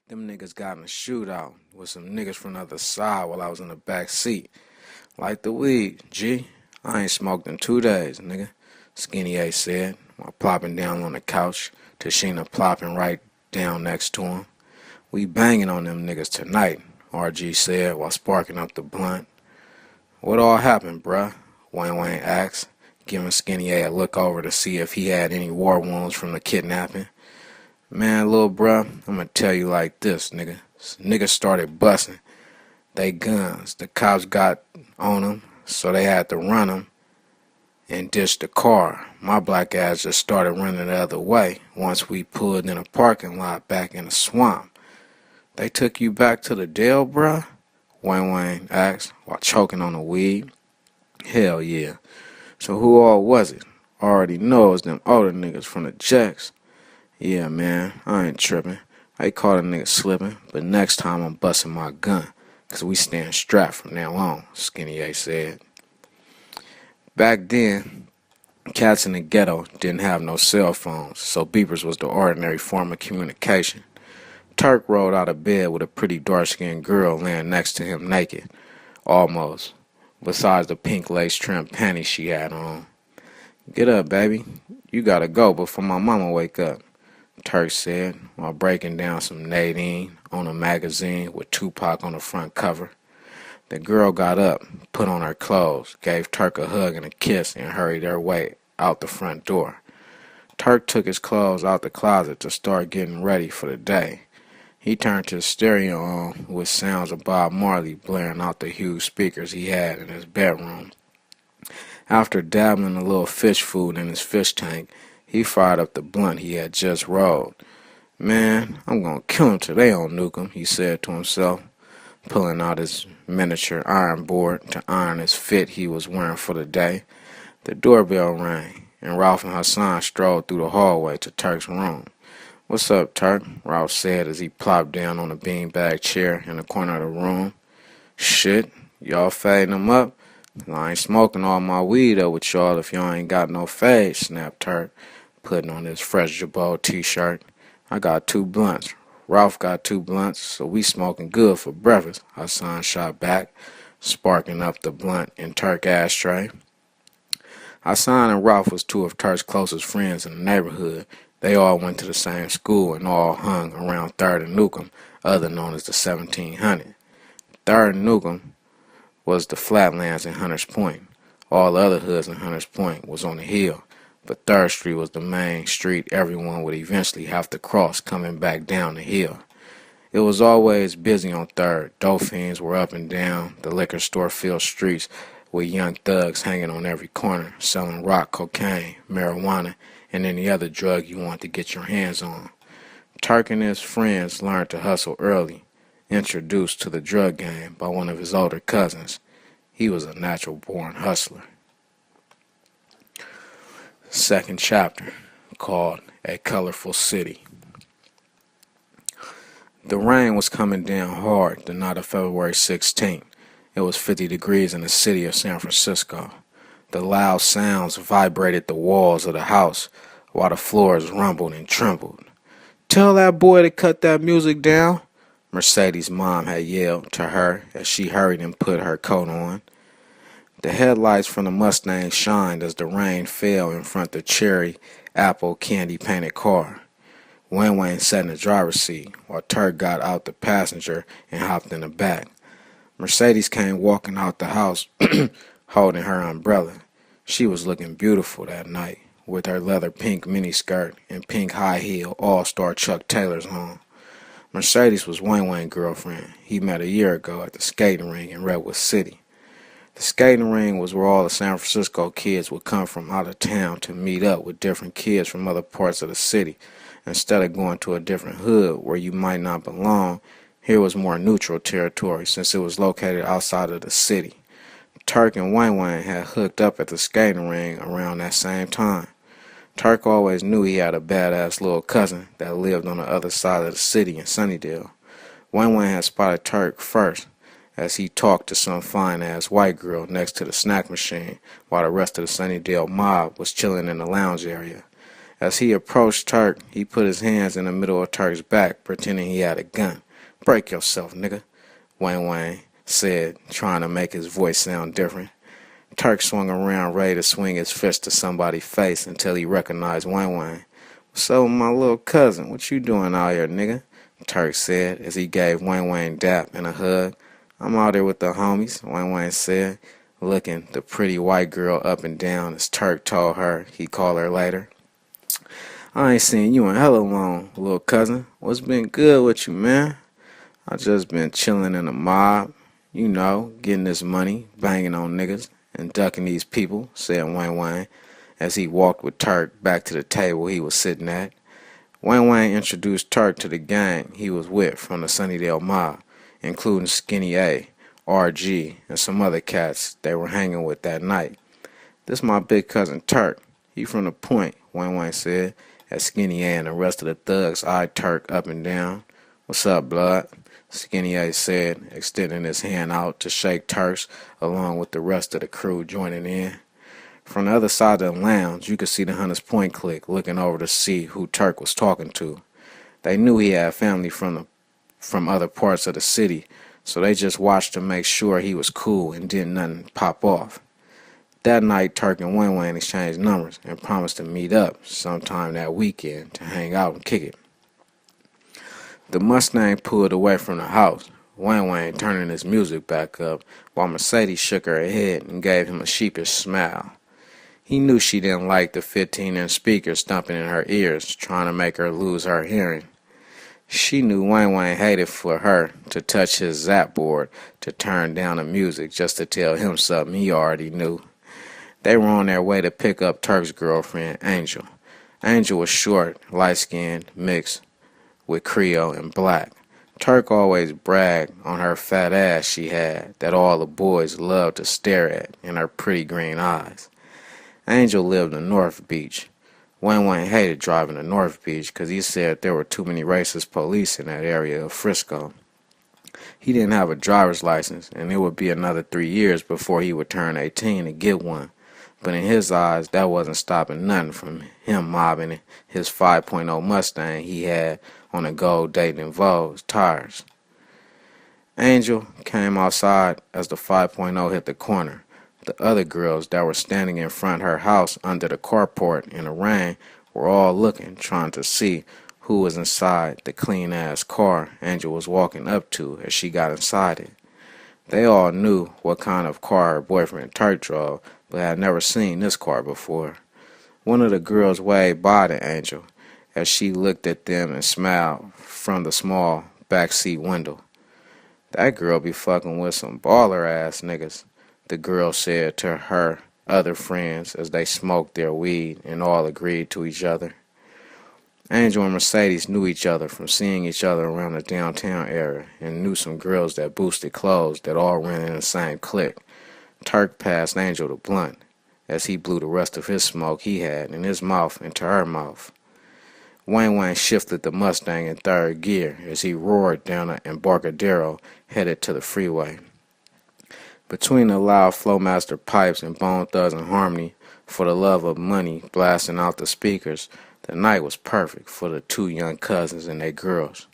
Them niggas got in a shootout with some niggas from the other side while I was in the back seat. Like the weed, G. I ain't smoked in 2 days, nigga. Skinny A said, while plopping down on the couch, Tashina plopping right down next to him. We banging on them niggas tonight, RG said while sparking up the blunt. What all happened, bruh? Wayne asked, giving Skinny A look over to see if he had any war wounds from the kidnapping. Man, little bruh, I'ma tell you like this, nigga. Niggas started busting. They guns. The cops got on them, so they had to run them and ditch the car. My black ass just started running the other way once we pulled in a parking lot back in the swamp. They took you back to the Dale, bruh? Wayne asked while choking on the weed. Hell yeah. So who all was it? Already knows them older niggas from the Jacks. Yeah, man, I ain't tripping. I caught a nigga slipping, but next time I'm busting my gun, 'cause we stand strapped from now on, Skinny A said. Back then, cats in the ghetto didn't have no cell phones, so beepers was the ordinary form of communication. Turk rolled out of bed with a pretty dark-skinned girl laying next to him naked, almost, besides the pink lace trim panties she had on. Get up, baby. You gotta go before my mama wake up, Turk said while breaking down some Nadine on a magazine with Tupac on the front cover. The girl got up, put on her clothes, gave Turk a hug and a kiss, and hurried her way out the front door. Turk took his clothes out the closet to start getting ready for the day. He turned his stereo on with sounds of Bob Marley blaring out the huge speakers he had in his bedroom. After dabbling a little fish food in his fish tank, he fired up the blunt he had just rolled. Man, I'm gonna kill him today on Nukem, he said to himself, pulling out his miniature iron board to iron his fit he was wearing for the day. The doorbell rang, and Ralph and Hassan strolled through the hallway to Turk's room. What's up, Turk? Ralph said as he plopped down on a beanbag chair in the corner of the room. Shit, y'all fading them up? I ain't smoking all my weed up with y'all if y'all ain't got no fade, snapped Turk, putting on his fresh Jabot t-shirt. I got 2 blunts. Ralph got 2 blunts, so we smoking good for breakfast, Hassan shot back, sparking up the blunt in Turk ashtray. Hassan and Ralph was 2 of Turk's closest friends in the neighborhood. They all went to the same school and all hung around 3rd and Nukem, other known as the 1700. 3rd and Nukem was the flatlands in Hunters Point. All the other hoods in Hunters Point was on the hill, but 3rd Street was the main street everyone would eventually have to cross coming back down the hill. It was always busy on 3rd. Dope fiends were up and down the liquor store-filled streets with young thugs hanging on every corner, selling rock, cocaine, marijuana, and any other drug you want to get your hands on. Turk and his friends learned to hustle early, introduced to the drug game by one of his older cousins. He was a natural-born hustler. Second chapter, called A Colorful City. The rain was coming down hard the night of February 16th. It was 50 degrees in the city of San Francisco. The loud sounds vibrated the walls of the house while the floors rumbled and trembled. "Tell that boy to cut that music down," Mercedes' mom had yelled to her as she hurried and put her coat on. The headlights from the Mustang shined as the rain fell in front of the cherry apple candy-painted car. Wayne sat in the driver's seat while Turk got out the passenger and hopped in the back. Mercedes came walking out the house holding her umbrella. She was looking beautiful that night with her leather pink miniskirt and pink high-heel all-star Chuck Taylors on. Mercedes was Wayne's girlfriend he met a year ago at the skating ring in Redwood City. The skating ring was where all the San Francisco kids would come from out of town to meet up with different kids from other parts of the city. Instead of going to a different hood where you might not belong, here was more neutral territory since it was located outside of the city. Turk and Wayne had hooked up at the skating ring around that same time. Turk always knew he had a badass little cousin that lived on the other side of the city in Sunnydale. Wayne had spotted Turk first as he talked to some fine-ass white girl next to the snack machine while the rest of the Sunnydale mob was chilling in the lounge area. As he approached Turk, he put his hands in the middle of Turk's back, pretending he had a gun. "Break yourself, nigga," Wayne said, trying to make his voice sound different. Turk swung around, ready to swing his fist to somebody's face until he recognized Wayne. "What's up with my little cousin? What you doing out here, nigga?" Turk said as he gave Wayne dap and a hug. "I'm out here with the homies," Wayne said, looking the pretty white girl up and down as Turk told her he'd call her later. "I ain't seen you in hella long, little cousin. What's been good with you, man?" "I just been chilling in the mob, you know, getting this money, banging on niggas, and ducking these people," said Wayne as he walked with Turk back to the table he was sitting at. Wayne introduced Turk to the gang he was with from the Sunnydale mob, including Skinny A, RG, and some other cats they were hanging with that night. "This my big cousin Turk. He from the Point," Wayne said, as Skinny A and the rest of the thugs eyed Turk up and down. "What's up, blood?" Skinny A said, extending his hand out to shake Turk's, along with the rest of the crew joining in. From the other side of the lounge, you could see the Hunters Point clique looking over to see who Turk was talking to. They knew he had family from other parts of the city, so they just watched to make sure he was cool and didn't nothing pop off. That night, Turk and Wayne exchanged numbers and promised to meet up sometime that weekend to hang out and kick it. The Mustang pulled away from the house, Wayne turning his music back up, while Mercedes shook her head and gave him a sheepish smile. He knew she didn't like the 15-inch speakers thumping in her ears, trying to make her lose her hearing. She knew Wayne hated for her to touch his zap board to turn down the music just to tell him something he already knew. They were on their way to pick up Turk's girlfriend, Angel. Angel was short, light-skinned, mixed with Creole and black. Turk always bragged on her fat ass she had that all the boys loved to stare at and her pretty green eyes. Angel lived in North Beach. Wayne hated driving to North Beach because he said there were too many racist police in that area of Frisco. He didn't have a driver's license, and it would be another 3 years before he would turn 18 to get one. But in his eyes, that wasn't stopping nothing from him mobbing his 5.0 Mustang he had on the gold Dayton Vogue's tires. Angel came outside as the 5.0 hit the corner. The other girls that were standing in front of her house under the carport in the rain were all looking, trying to see who was inside the clean-ass car Angel was walking up to as she got inside it. They all knew what kind of car her boyfriend Turk drove, but had never seen this car before. One of the girls waved by to Angel as she looked at them and smiled from the small backseat window. "That girl be fucking with some baller-ass niggas," the girl said to her other friends as they smoked their weed and all agreed to each other. Angel and Mercedes knew each other from seeing each other around the downtown area and knew some girls that boosted clothes that all ran in the same clique. Turk passed Angel the blunt as he blew the rest of his smoke he had in his mouth into her mouth. Wayne shifted the Mustang in third gear as he roared down an Embarcadero headed to the freeway. Between the loud Flowmaster pipes and Bone Thugs and Harmony, For the Love of Money blasting out the speakers, the night was perfect for the two young cousins and their girls.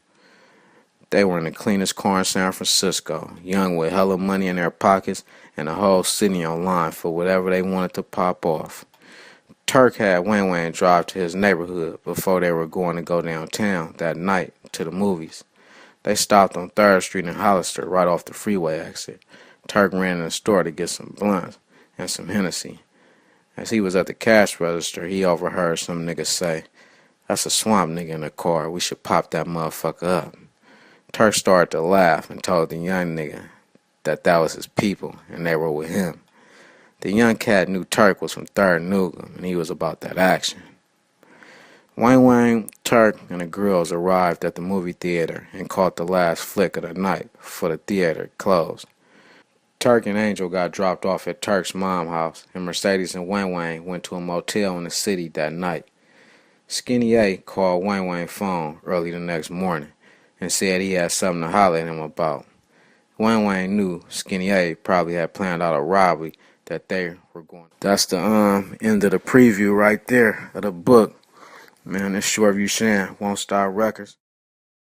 They were in the cleanest car in San Francisco, young with hella money in their pockets and the whole city on line for whatever they wanted to pop off. Turk had Wayne drive to his neighborhood before they were going to go downtown that night to the movies. They stopped on 3rd Street in Hollister right off the freeway exit. Turk ran in the store to get some blunts and some Hennessy. As he was at the cash register, he overheard some niggas say, "That's a swamp nigga in the car. We should pop that motherfucker up." Turk started to laugh and told the young nigga that was his people and they were with him. The young cat knew Turk was from 3rd Newcomb and he was about that action. Wayne, Turk, and the girls arrived at the movie theater and caught the last flick of the night before the theater closed. Turk and Angel got dropped off at Turk's mom's house, and Mercedes and Wayne went to a motel in the city that night. Skinny A called Wayne's phone early the next morning and said he had something to holler at him about. Wayne knew Skinny A probably had planned out a robbery that they were going to. That's the end of the preview right there of the book. Man, this Shoreview Shan, Won't Stop Records.